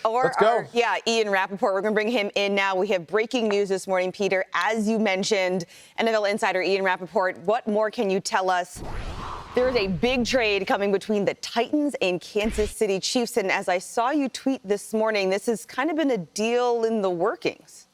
Let's go. Ian Rappaport. We're going to bring him in now. We have breaking news this morning, Peter. As you mentioned, NFL insider Ian Rappaport, what more can you tell us? There is a big trade coming between the Titans and Kansas City Chiefs. And as I saw you tweet this morning, this has kind of been a deal in the workings.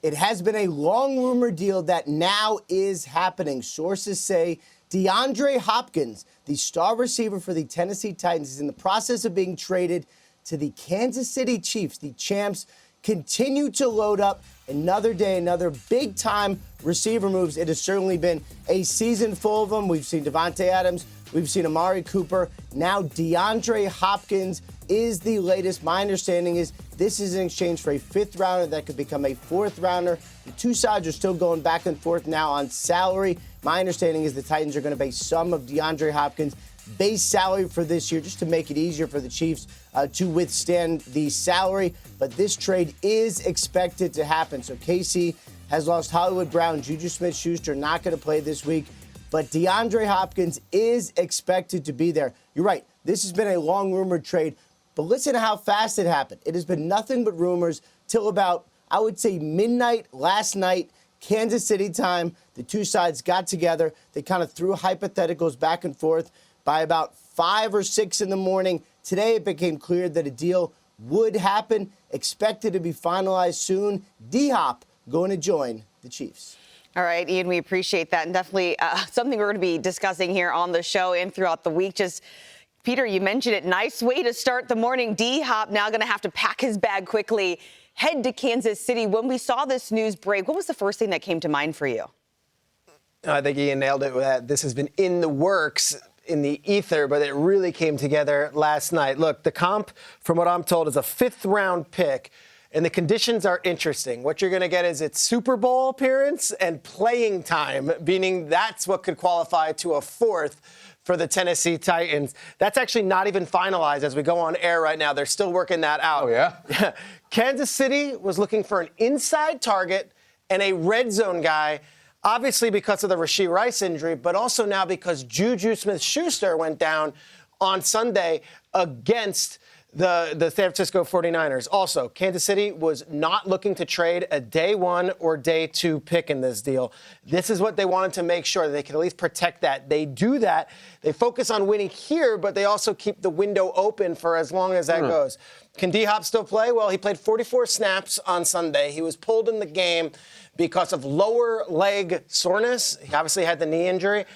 It has been a long rumored deal that now is happening. Sources say DeAndre Hopkins, the star receiver for the Tennessee Titans, is in the process of being traded to the Kansas City Chiefs. The champs continue to load up. Another day, another big-time receiver moves. It has certainly been a season full of them. We've seen Devontae Adams. We've seen Amari Cooper. Now DeAndre Hopkins is the latest. My understanding is this is in exchange for a fifth-rounder that could become a fourth-rounder. The two sides are still going back and forth now on salary. My understanding is the Titans are going to pay some of DeAndre Hopkins' base salary for this year just to make it easier for the Chiefs to withstand the salary. But this trade is expected to happen. So KC has lost Hollywood Brown. Juju Smith-Schuster not going to play this week. But DeAndre Hopkins is expected to be there. You're right. This has been a long rumored trade. But listen to how fast it happened. It has been nothing but rumors till about, I would say, midnight last night, Kansas City time. The two sides got together. They kind of threw hypotheticals back and forth. By about 5 or 6 in the morning, today it became clear that a deal would happen, expected to be finalized soon. D-Hop going to join the Chiefs. All right, Ian, we appreciate that. And definitely something we're going to be discussing here on the show and throughout the week. Just, Peter, you mentioned it. Nice way to start the morning. D-Hop now going to have to pack his bag quickly, head to Kansas City. When we saw this news break, what was the first thing that came to mind for you? I think Ian nailed it. This has been in the works, in the ether, but it really came together last night. Look, the comp, from what I'm told, is a fifth-round pick, and the conditions are interesting. What you're going to get is its Super Bowl appearance and playing time, meaning that's what could qualify to a fourth for the Tennessee Titans. That's actually not even finalized as we go on air right now. They're still working that out. Oh, yeah? Kansas City was looking for an inside target and a red zone guy, obviously because of the Rashee Rice injury, but also now because Juju Smith-Schuster went down on Sunday against the San Francisco 49ers. Also, Kansas City was not looking to trade a day 1 or day 2 pick in this deal. This is what they wanted to make sure that they could at least protect that. They do that. They focus on winning here, but they also keep the window open for as long as that goes. Can D-Hop still play? Well, he played 44 snaps on Sunday. He was pulled in the game because of lower leg soreness. He obviously had the knee injury.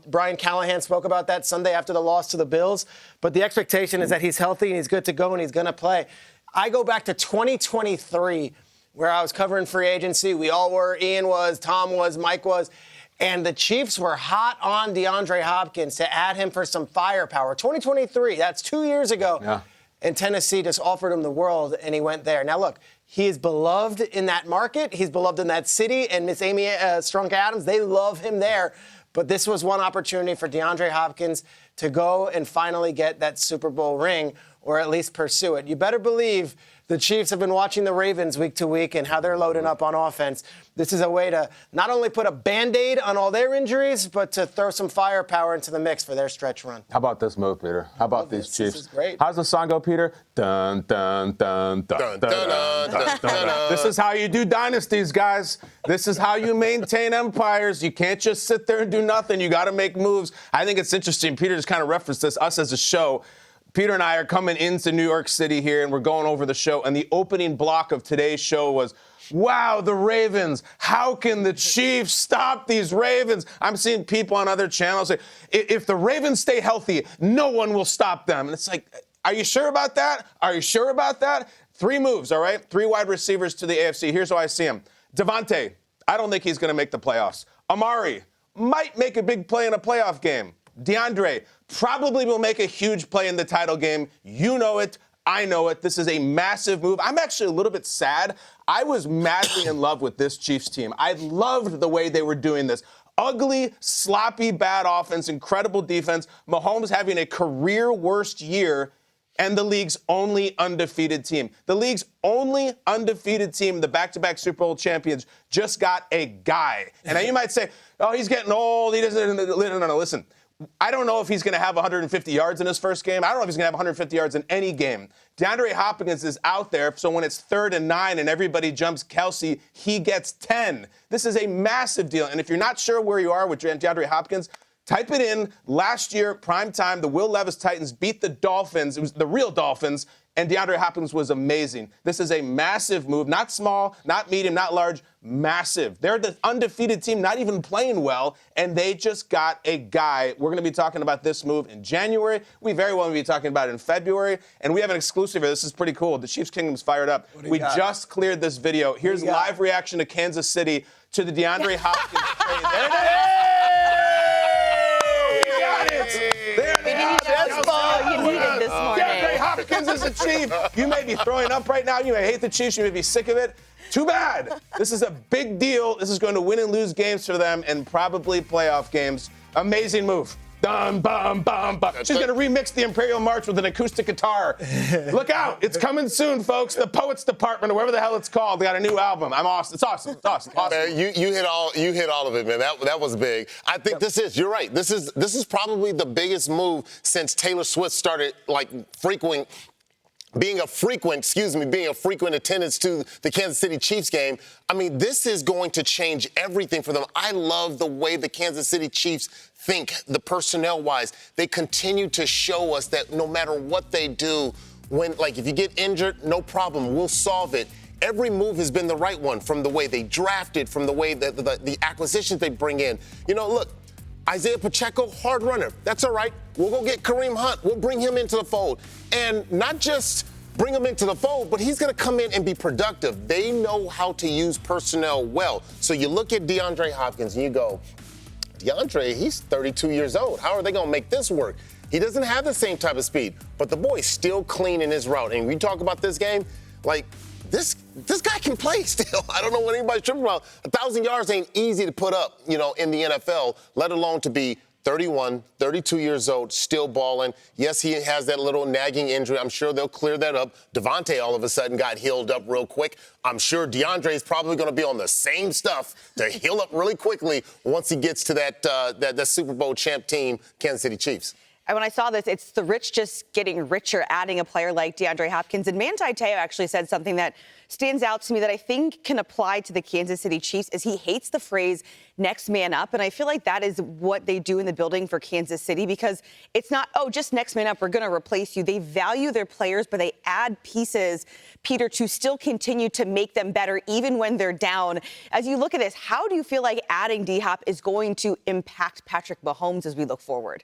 Brian Callahan spoke about that Sunday after the loss to the Bills. But the expectation is that he's healthy and he's good to go and he's going to play. I go back to 2023 where I was covering free agency. We all were. Ian was, Tom was, Mike was. And the Chiefs were hot on DeAndre Hopkins to add him for some firepower. 2023, that's 2 years ago. Yeah. And Tennessee just offered him the world, and he went there. Now, look, he is beloved in that market. He's beloved in that city. And Miss Amy Strunk-Adams, they love him there. But this was one opportunity for DeAndre Hopkins to go and finally get that Super Bowl ring, or at least pursue it. You better believe the Chiefs have been watching the Ravens week to week and how they're loading up on offense. This is a way to not only put a Band-Aid on all their injuries, but to throw some firepower into the mix for their stretch run. How about this move, Peter? How about these Chiefs? This is great. How's the song go, Peter? Dun, dun, dun, dun, dun, dun, dun, dun. This is how you do dynasties, guys. This is how you maintain empires. You can't just sit there and do nothing. You got to make moves. I think it's interesting. Peter just kind of referenced this, us as a show. Peter and I are coming into New York City here, and we're going over the show. And the opening block of today's show was, wow, the Ravens. How can the Chiefs stop these Ravens? I'm seeing people on other channels say, if the Ravens stay healthy, no one will stop them. And it's like, are you sure about that? Are you sure about that? 3 moves, all right? 3 wide receivers to the AFC. Here's how I see him. Devontae, I don't think he's going to make the playoffs. Amari might make a big play in a playoff game. DeAndre probably will make a huge play in the title game. You know it. I know it. This is a massive move. I'm actually a little bit sad. I was madly in love with this Chiefs team. I loved the way they were doing this. Ugly, sloppy, bad offense, incredible defense. Mahomes having a career worst year, and the league's only undefeated team. The league's only undefeated team, the back-to-back Super Bowl champions, just got a guy. And now you might say, oh, he's getting old. He doesn't. No. Listen. I don't know if he's going to have 150 yards in his first game. I don't know if he's going to have 150 yards in any game. DeAndre Hopkins is out there, so when it's 3rd and 9 and everybody jumps Kelsey, he gets 10. This is a massive deal. And if you're not sure where you are with DeAndre Hopkins, type it in. Last year, primetime, the Will Levis Titans beat the Dolphins. It was the real Dolphins, and DeAndre Hopkins was amazing. This is a massive move. Not small, not medium, not large, massive. They're the undefeated team, not even playing well, and they just got a guy. We're going to be talking about this move in January. We very well will be talking about it in February, and we have an exclusive here. This is pretty cool. The Chiefs Kingdom's fired up. We just cleared this video. Here's live reaction to Kansas City to the DeAndre Hopkins trade. There it is. There it is. That's all you needed this morning. DeAndre Hopkins is a Chief. You may be throwing up right now. You may hate the Chiefs. You may be sick of it. Too bad. This is a big deal. This is going to win and lose games for them and probably playoff games. Amazing move. Dum, bum, bum, bum. She's going to remix the Imperial March with an acoustic guitar. Look out. It's coming soon, folks. The Poets Department, or whatever the hell it's called, they got a new album. I'm awesome. It's awesome. It's awesome. Man, you hit all of it, man. That was big. I think you're right. This is probably the biggest move since Taylor Swift started being a frequent attendance to the Kansas City Chiefs game. I mean, this is going to change everything for them. I love the way the Kansas City Chiefs think, the personnel-wise. They continue to show us that no matter what they do, if you get injured, no problem, we'll solve it. Every move has been the right one, from the way they drafted, from the way that the acquisitions they bring in. Look, Isaiah Pacheco, hard runner. That's all right. We'll go get Kareem Hunt. We'll bring him into the fold. And not just bring him into the fold, but he's going to come in and be productive. They know how to use personnel well. So you look at DeAndre Hopkins and you go, DeAndre, he's 32 years old. How are they going to make this work? He doesn't have the same type of speed, but the boy's still clean in his route. And we talk about this game, this guy can play still. I don't know what anybody's tripping about. 1,000 yards ain't easy to put up, in the NFL, let alone to be 31, 32 years old, still balling. Yes, he has that little nagging injury. I'm sure they'll clear that up. Devontae all of a sudden got healed up real quick. I'm sure DeAndre is probably going to be on the same stuff to heal up really quickly once he gets to that Super Bowl champ team, Kansas City Chiefs. And when I saw this, it's the rich just getting richer, adding a player like DeAndre Hopkins. And Manti Te'o actually said something that stands out to me that I think can apply to the Kansas City Chiefs, is he hates the phrase next man up. And I feel like that is what they do in the building for Kansas City, because it's not, just next man up, we're going to replace you. They value their players, but they add pieces, Peter, to still continue to make them better even when they're down. As you look at this, how do you feel like adding D-Hop is going to impact Patrick Mahomes as we look forward?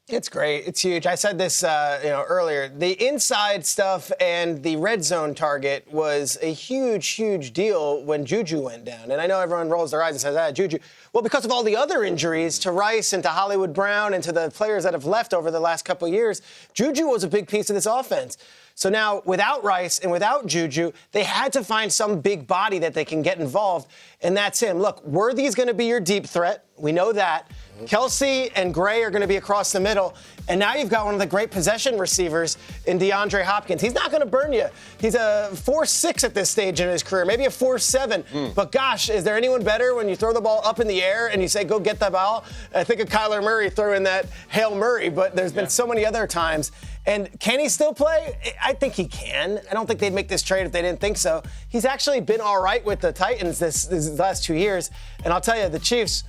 It's great. It's huge. I said this, earlier. The inside stuff and the red zone target was a huge, huge deal when Juju went down. And I know everyone rolls their eyes and says, Juju. Well, because of all the other injuries to Rice and to Hollywood Brown and to the players that have left over the last couple of years, Juju was a big piece of this offense. So now, without Rice and without Juju, they had to find some big body that they can get involved, and that's him. Look, Worthy's going to be your deep threat. We know that. Kelsey and Gray are going to be across the middle. And now you've got one of the great possession receivers in DeAndre Hopkins. He's not going to burn you. He's a 4.6 at this stage in his career, maybe a 4.7. But gosh, is there anyone better when you throw the ball up in the air and you say, go get the ball? I think of Kyler Murray throwing that Hail Murray, but there's been so many other times. And can he still play? I think he can. I don't think they'd make this trade if they didn't think so. He's actually been all right with the Titans this last 2 years. And I'll tell you, the Chiefs,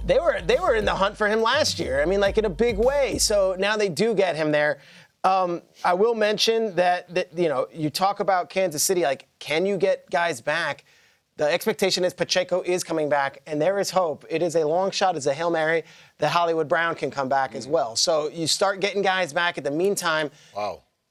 they were in the hunt for him last year. I mean, in a big way. So now they do get him there. I will mention that you talk about Kansas City, can you get guys back? The expectation is Pacheco is coming back, and there is hope. It is a long shot. It's a Hail Mary that Hollywood Brown can come back as well. So you start getting guys back. In the meantime,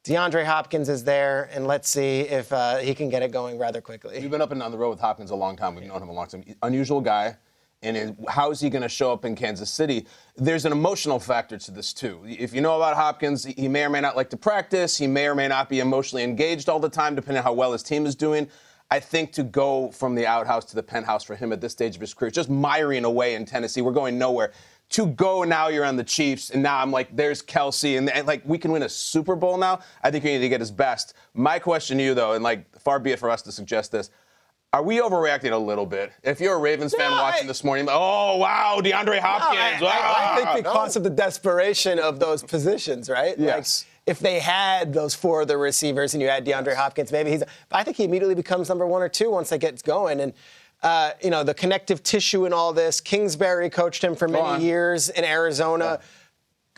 DeAndre Hopkins is there, and let's see if he can get it going rather quickly. We've been up and down the road with Hopkins a long time. We've known him a long time. Unusual guy. And how is he going to show up in Kansas City? There's an emotional factor to this, too. If you know about Hopkins, he may or may not like to practice. He may or may not be emotionally engaged all the time, depending on how well his team is doing. I think to go from the outhouse to the penthouse for him at this stage of his career, just miring away in Tennessee, we're going nowhere. To go now, you're on the Chiefs, and now I'm there's Kelsey, and we can win a Super Bowl now. I think you need to get his best. My question to you, though, and far be it for us to suggest this, Are we overreacting a little bit? If you're a Ravens fan watching this morning, oh, wow, DeAndre Hopkins. I think because of the desperation of those positions, right? Yes. Like, if they had those 4 other receivers and you had DeAndre Hopkins, maybe but I think he immediately becomes number 1 or 2 once they get going. And, the connective tissue in all this, Kingsbury coached him for many years in Arizona. Yeah.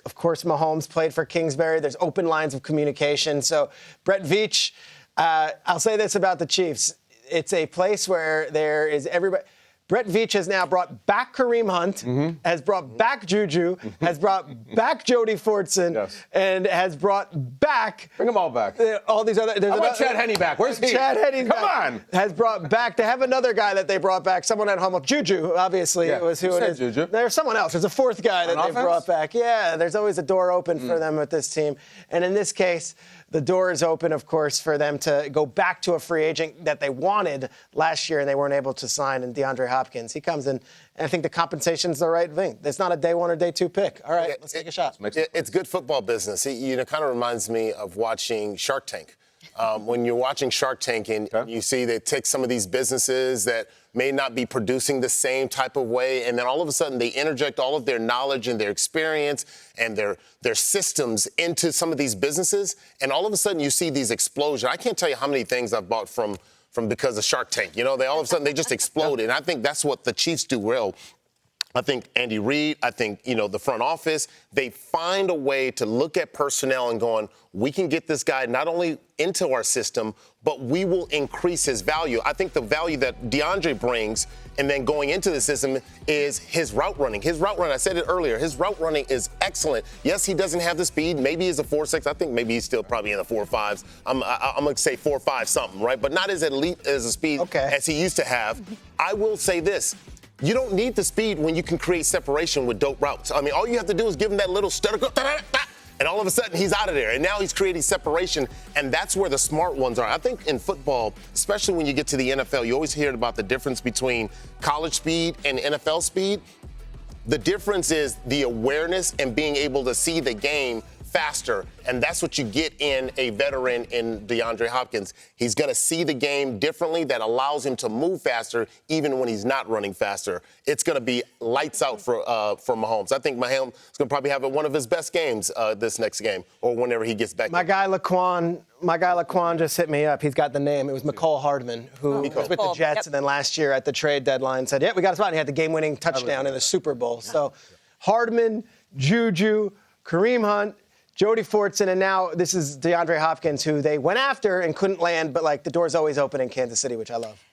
Of course, Mahomes played for Kingsbury. There's open lines of communication. So, Brett Veach, I'll say this about the Chiefs. It's a place where there is everybody. Brett Veach has now brought back Kareem Hunt, has brought back Juju, has brought back Jody Fortson, and has brought back. Bring them all back. All these other. How about Chad Henne back? Where's he? Chad Henne Come on. Has brought back. They have another guy that they brought back. Someone at home. Juju, obviously, it was who it is. Juju. There's someone else. There's a 4th guy that they brought back. Yeah, there's always a door open for them with this team. And in this case, the door is open, of course, for them to go back to a free agent that they wanted last year and they weren't able to sign, and DeAndre Hopkins. He comes in, and I think the compensation's the right thing. It's not a day 1 or day 2 pick. All right, let's take a shot. It's good football business. It kind of reminds me of watching Shark Tank. When you're watching Shark Tank and you see they take some of these businesses that may not be producing the same type of way, and then all of a sudden they interject all of their knowledge and their experience and their systems into some of these businesses, and all of a sudden you see these explosions. I can't tell you how many things I've bought from because of Shark Tank. They all of a sudden they just explode, and I think that's what the Chiefs do well. I think Andy Reid, the front office, they find a way to look at personnel and going, we can get this guy not only into our system, but we will increase his value. I think the value that DeAndre brings and then going into the system is his route running. His route running, I said it earlier, his route running is excellent. Yes, he doesn't have the speed. Maybe he's a 4.6. I think maybe he's still probably in the 4.5s. I'm going to say 4.5 something, right? But not as elite as a speed as he used to have. I will say this. You don't need the speed when you can create separation with dope routes. I mean, all you have to do is give him that little stutter, and all of a sudden he's out of there. And now he's creating separation, and that's where the smart ones are. I think in football, especially when you get to the NFL, you always hear about the difference between college speed and NFL speed. The difference is the awareness and being able to see the game faster, and that's what you get in a veteran in DeAndre Hopkins. He's going to see the game differently. That allows him to move faster even when he's not running faster. It's going to be lights out for Mahomes. I think Mahomes is going to probably have one of his best games this next game or whenever he gets back. My guy Laquan just hit me up. He's got the name. It was McCall Hardman, who was with the Jets, and then last year at the trade deadline said, we got a spot. And he had the game-winning touchdown in the Super Bowl. So Hardman, Juju, Kareem Hunt, Jody Fortson, and now this is DeAndre Hopkins, who they went after and couldn't land, but the door's always open in Kansas City, which I love.